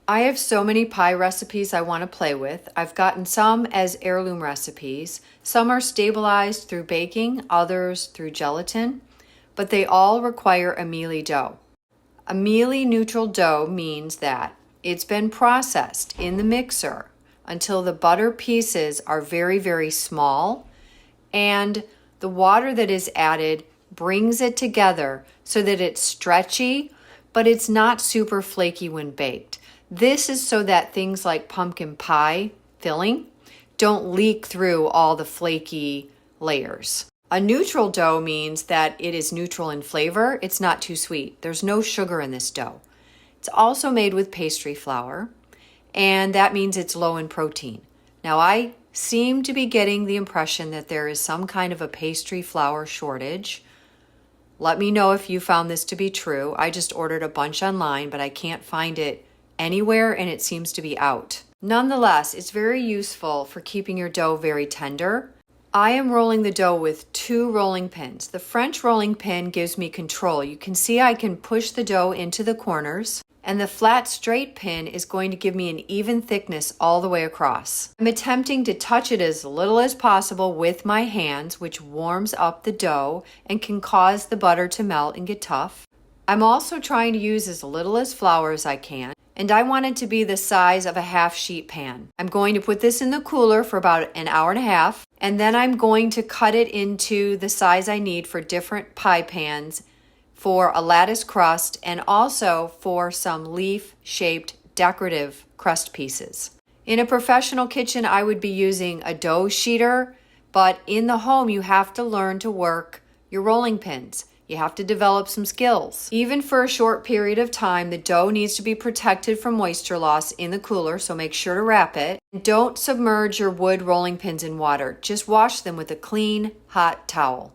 I have so many pie recipes I want to play with. I've gotten some as heirloom recipes. Some are stabilized through baking, others through gelatin, but they all require a mealy dough. A mealy neutral dough means that it's been processed in the mixer until the butter pieces are very, very small, and the water that is added brings it together so that it's stretchy, but it's not super flaky when baked. This is so that things like pumpkin pie filling don't leak through all the flaky layers. A neutral dough means that it is neutral in flavor. It's not too sweet. There's no sugar in this dough. It's also made with pastry flour, and that means it's low in protein. Now, I seem to be getting the impression that there is some kind of a pastry flour shortage. Let me know if you found this to be true. I just ordered a bunch online, but I can't find it anywhere, and it seems to be out. Nonetheless, it's very useful for keeping your dough very tender. I am rolling the dough with 2 rolling pins. The French rolling pin gives me control. You can see I can push the dough into the corners, and the flat straight pin is going to give me an even thickness all the way across. I'm attempting to touch it as little as possible with my hands, which warms up the dough and can cause the butter to melt and get tough. I'm also trying to use as little as flour as I can, and I want it to be the size of a half sheet pan. I'm going to put this in the cooler for about an hour and a half, and then I'm going to cut it into the size I need for different pie pans for a lattice crust and also for some leaf-shaped decorative crust pieces. In a professional kitchen, I would be using a dough sheeter, but in the home, you have to learn to work your rolling pins. You have to develop some skills. Even for a short period of time, the dough needs to be protected from moisture loss in the cooler, so make sure to wrap it. Don't submerge your wood rolling pins in water. Just wash them with a clean, hot towel.